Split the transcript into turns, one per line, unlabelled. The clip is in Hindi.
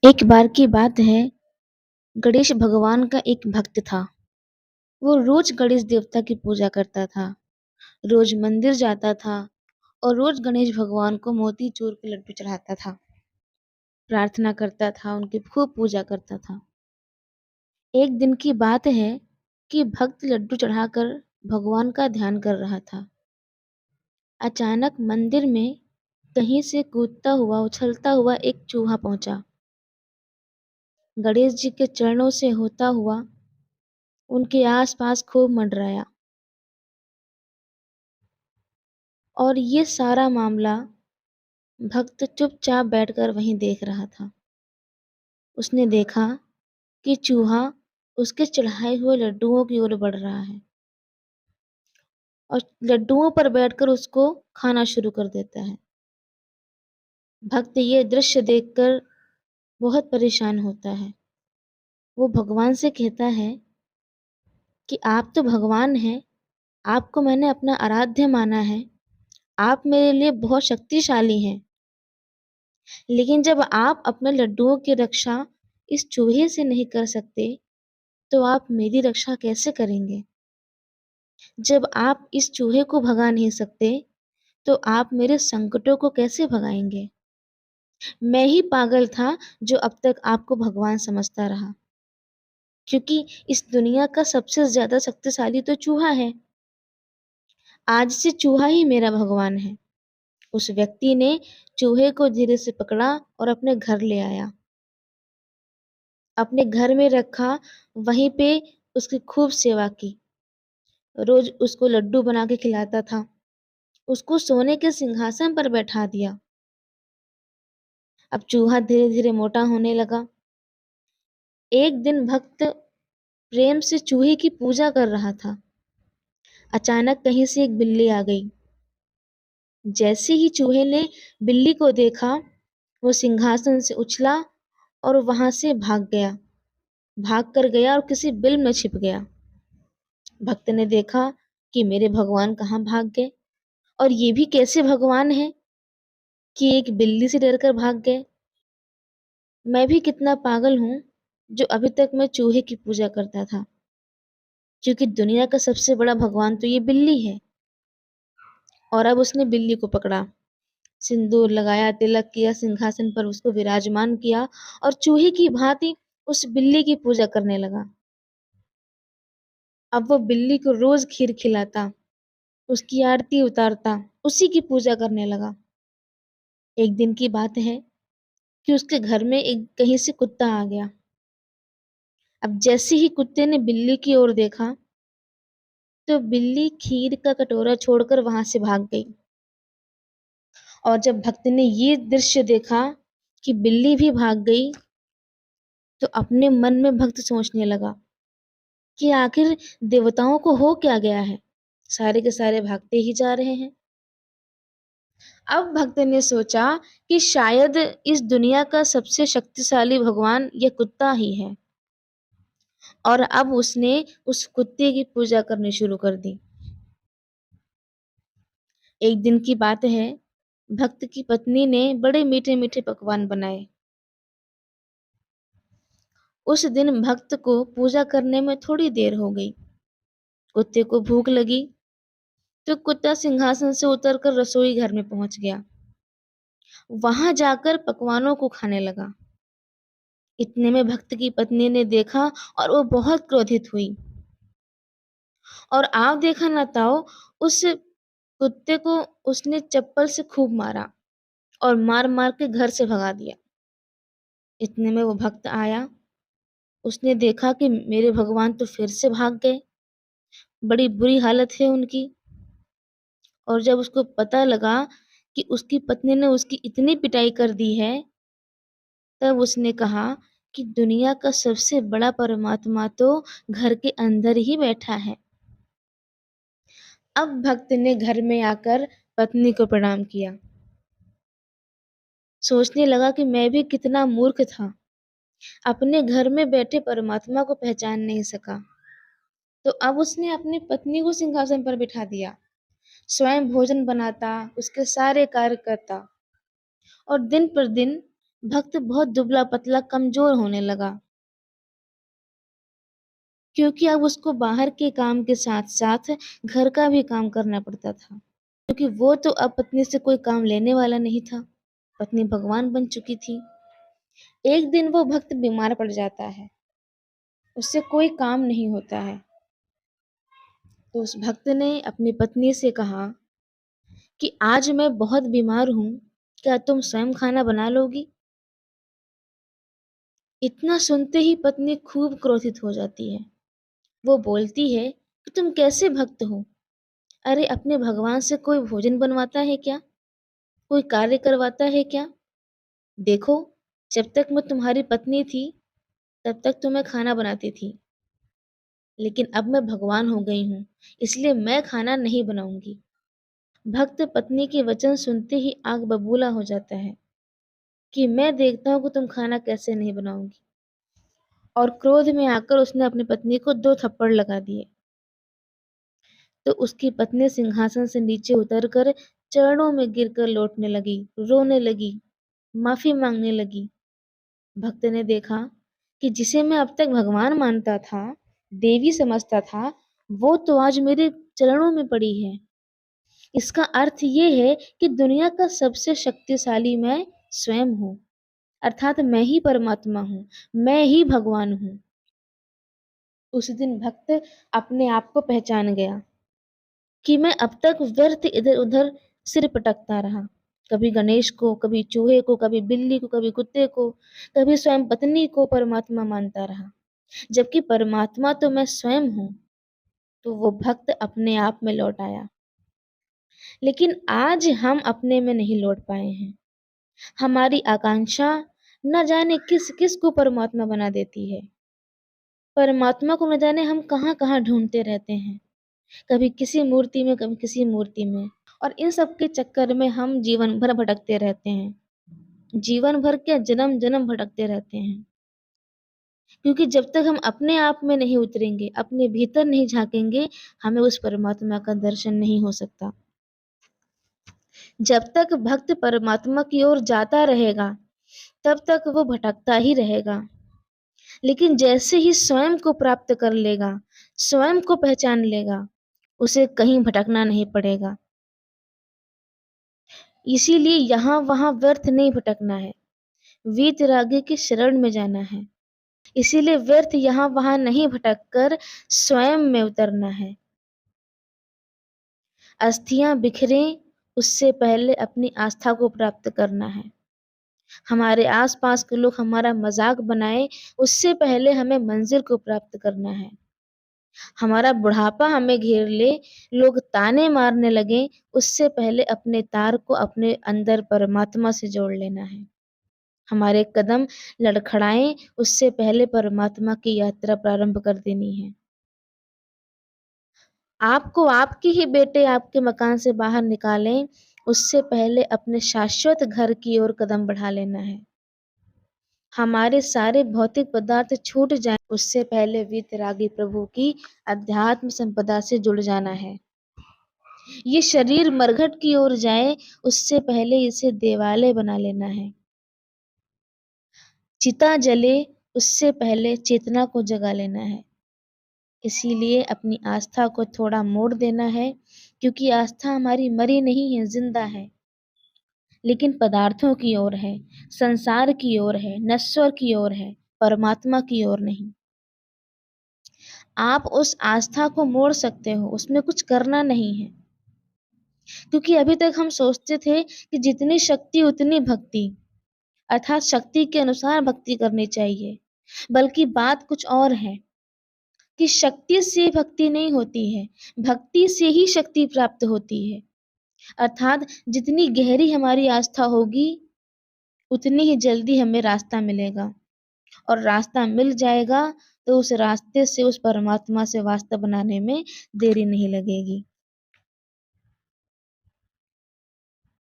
एक बार की बात है, गणेश भगवान का एक भक्त था। वो रोज गणेश देवता की पूजा करता था, रोज मंदिर जाता था और रोज गणेश भगवान को मोतीचूर के लड्डू चढ़ाता था, प्रार्थना करता था, उनकी खूब पूजा करता था। एक दिन की बात है कि भक्त लड्डू चढ़ाकर भगवान का ध्यान कर रहा था। अचानक मंदिर में कहीं से कूदता हुआ, उछलता हुआ एक चूहा पहुंचा। गणेश जी के चरणों से होता हुआ उनके आसपास खूब मंडराया और ये सारा मामला भक्त चुपचाप बैठकर वहीं देख रहा था। उसने देखा कि चूहा उसके चढ़ाए हुए लड्डुओं की ओर बढ़ रहा है और लड्डुओं पर बैठकर उसको खाना शुरू कर देता है। भक्त ये दृश्य देखकर बहुत परेशान होता है। वो भगवान से कहता है कि आप तो भगवान हैं, आपको मैंने अपना आराध्य माना है, आप मेरे लिए बहुत शक्तिशाली हैं। लेकिन जब आप अपने लड्डुओं की रक्षा इस चूहे से नहीं कर सकते, तो आप मेरी रक्षा कैसे करेंगे? जब आप इस चूहे को भगा नहीं सकते, तो आप मेरे संकटों को कैसे भगाएंगे? मैं ही पागल था जो अब तक आपको भगवान समझता रहा, क्योंकि इस दुनिया का सबसे ज्यादा शक्तिशाली तो चूहा है। आज से चूहा ही मेरा भगवान है। उस व्यक्ति ने चूहे को धीरे से पकड़ा और अपने घर ले आया। अपने घर में रखा, वहीं पे उसकी खूब सेवा की। रोज उसको लड्डू बना के खिलाता था। उसको सोने के सिंहासन पर बैठा दिया। अब चूहा धीरे धीरे मोटा होने लगा। एक दिन भक्त प्रेम से चूहे की पूजा कर रहा था। अचानक कहीं से एक बिल्ली आ गई। जैसे ही चूहे ने बिल्ली को देखा, वो सिंहासन से उछला और वहां से भाग गया। भाग कर गया और किसी बिल में छिप गया। भक्त ने देखा कि मेरे भगवान कहाँ भाग गए, और ये भी कैसे भगवान है कि एक बिल्ली से डरकर भाग गए। मैं भी कितना पागल हूँ जो अभी तक मैं चूहे की पूजा करता था, क्योंकि दुनिया का सबसे बड़ा भगवान तो ये बिल्ली है। और अब उसने बिल्ली को पकड़ा, सिंदूर लगाया, तिलक किया, सिंहासन पर उसको विराजमान किया और चूहे की भांति उस बिल्ली की पूजा करने लगा। अब वो बिल्ली को रोज खीर खिलाता, उसकी आरती उतारता, उसी की पूजा करने लगा। एक दिन की बात है कि उसके घर में एक कहीं से कुत्ता आ गया। अब जैसे ही कुत्ते ने बिल्ली की ओर देखा, तो बिल्ली खीर का कटोरा छोड़कर वहां से भाग गई। और जब भक्त ने ये दृश्य देखा कि बिल्ली भी भाग गई, तो अपने मन में भक्त सोचने लगा कि आखिर देवताओं को हो क्या गया है, सारे के सारे भागते ही जा रहे हैं। अब भक्त ने सोचा कि शायद इस दुनिया का सबसे शक्तिशाली भगवान ये कुत्ता ही है, और अब उसने उस कुत्ते की पूजा करनी शुरू कर दी। एक दिन की बात है, भक्त की पत्नी ने बड़े मीठे मीठे पकवान बनाए। उस दिन भक्त को पूजा करने में थोड़ी देर हो गई। कुत्ते को भूख लगी, तो कुत्ता सिंहासन से उतरकर रसोई घर में पहुंच गया। वहां जाकर पकवानों को खाने लगा। इतने में भक्त की पत्नी ने देखा और वो बहुत क्रोधित हुई। और आप देखा ना ताओ, उस कुत्ते को उसने चप्पल से खूब मारा और मार मार के घर से भगा दिया। इतने में वो भक्त आया। उसने देखा कि मेरे भगवान तो फिर से भाग गए। बड़ी बुरी हालत है उनकी। और जब उसको पता लगा कि उसकी पत्नी ने उसकी इतनी पिटाई कर दी है, तब उसने कहा कि दुनिया का सबसे बड़ा परमात्मा तो घर के अंदर ही बैठा है। अब भक्त ने घर में आकर पत्नी को प्रणाम किया। सोचने लगा कि मैं भी कितना मूर्ख था, अपने घर में बैठे परमात्मा को पहचान नहीं सका। तो अब उसने अपनी पत्नी को सिंहासन पर बिठा दिया, स्वयं भोजन बनाता, उसके सारे कार्य करता, और दिन पर दिन भक्त बहुत दुबला-पतला कमज़ोर होने लगा, क्योंकि अब उसको बाहर के काम के साथ-साथ घर का भी काम करना पड़ता था। क्योंकि वो तो अब पत्नी से कोई काम लेने वाला नहीं था, पत्नी भगवान बन चुकी थी। एक दिन वो भक्त बीमार पड़ जाता है, उससे कोई काम नहीं होता है। तो उस भक्त ने अपनी पत्नी से कहा कि आज मैं बहुत बीमार हूँ, क्या तुम स्वयं खाना बना लोगी? इतना सुनते ही पत्नी खूब क्रोधित हो जाती है। वो बोलती है कि तुम कैसे भक्त हो? अरे अपने भगवान से कोई भोजन बनवाता है क्या? कोई कार्य करवाता है क्या? देखो, जब तक मैं तुम्हारी पत्नी थी, तब तक तो मैं खाना बनाती थी, लेकिन अब मैं भगवान हो गई हूँ, इसलिए मैं खाना नहीं बनाऊंगी। भक्त पत्नी के वचन सुनते ही आग बबूला हो जाता है कि मैं देखता हूँ कि तुम खाना कैसे नहीं बनाओगी। और क्रोध में आकर उसने अपनी पत्नी को 2 थप्पड़ लगा दिए। तो उसकी पत्नी सिंहासन से नीचे उतरकर चरणों में गिरकर लौटने लगी, रोने लगी, माफी मांगने लगी। भक्त ने देखा कि जिसे मैं अब तक भगवान मानता था, देवी समझता था, वो तो आज मेरे चरणों में पड़ी है। इसका अर्थ ये है कि दुनिया का सबसे शक्तिशाली मैं स्वयं हूँ, अर्थात मैं ही परमात्मा हूँ, मैं ही भगवान हूँ। उस दिन भक्त अपने आप को पहचान गया कि मैं अब तक व्यर्थ इधर-उधर सिर पटकता रहा। कभी गणेश को, कभी चूहे को, कभी बिल्ली को, कभी कुत्ते को, कभी स्वयं पत्नी को परमात्मा मानता रहा। जबकि परमात्मा तो मैं स्वयं हूँ। तो वो भक्त अपने आप में लौट आया। लेकिन आज हम अपने में नहीं लौट पाए हैं। हमारी आकांक्षा न जाने किस-किस को परमात्मा बना देती है। परमात्मा को न जाने हम कहाँ-कहाँ ढूँढते रहते हैं। कभी किसी मूर्ति में, कभी किसी मूर्ति में। और इन सब के चक्कर में हम जीवन भर भटकते रहते हैं। जीवन भर क्या, जन्म-जन्म भटकते रहते हैं। क्योंकि जब तक हम अपने आप में नहीं उतरेंगे, अपने भीतर नहीं झाँकेंगे, हमें उस परमात्मा का दर्शन नहीं हो सकता। जब तक भक्त परमात्मा की ओर जाता रहेगा, तब तक वो भटकता ही रहेगा। लेकिन जैसे ही स्वयं को प्राप्त कर लेगा, स्वयं को पहचान लेगा, उसे कहीं भटकना नहीं पड़ेगा। इसीलिए यहाँ-वहाँ व्यर्थ नहीं भटकना है, वीतरागी की शरण में जाना है। इसीलिए व्यर्थ यहाँ-वहाँ नहीं भटक कर स्वयं में उतरना है। अस्थियाँ बिखरें, उससे पहले अपनी आस्था को प्राप्त करना है। हमारे आस-पास के लोग हमारा मज़ाक बनाएँ, उससे पहले हमें मंज़िल को प्राप्त करना है। हमारा बुढ़ापा हमें घेर ले, लोग ताने मारने लगें, उससे पहले अपने तार को अपने अंदर परमात्मा से जोड़ लेना है। हमारे कदम लड़खड़ाएँ, उससे पहले परमात्मा की यात्रा प्रारंभ कर देनी है। आपको आपके ही बेटे आपके मकान से बाहर निकालें, उससे पहले अपने शाश्वत घर की ओर कदम बढ़ा लेना है। हमारे सारे भौतिक पदार्थ छूट जाएँ, उससे पहले वीतरागी प्रभु की अध्यात्म संपदा से जुड़ जाना है। ये शरीर मरघट की ओर जाए, उससे पहले इसे देवालय बना लेना है। चिता जले, उससे पहले चेतना को जगा लेना है। इसीलिए अपनी आस्था को थोड़ा मोड़ देना है, क्योंकि आस्था हमारी मरी नहीं है, जिंदा है। लेकिन पदार्थों की ओर है, संसार की ओर है, नश्वर की ओर है, परमात्मा की ओर नहीं। आप उस आस्था को मोड़ सकते हो, उसमें कुछ करना नहीं है। क्योंकि अभी तक हम सोचते थे कि जितनी शक्ति उतनी भक्ति, अर्थात शक्ति के अनुसार भक्ति करनी चाहिए। बल्कि बात कुछ और है कि शक्ति से भक्ति नहीं होती है, भक्ति से ही शक्ति प्राप्त होती है। अर्थात जितनी गहरी हमारी आस्था होगी, उतनी ही जल्दी हमें रास्ता मिलेगा। और रास्ता मिल जाएगा तो उस रास्ते से उस परमात्मा से वास्ता बनाने में देरी नहीं लगेगी।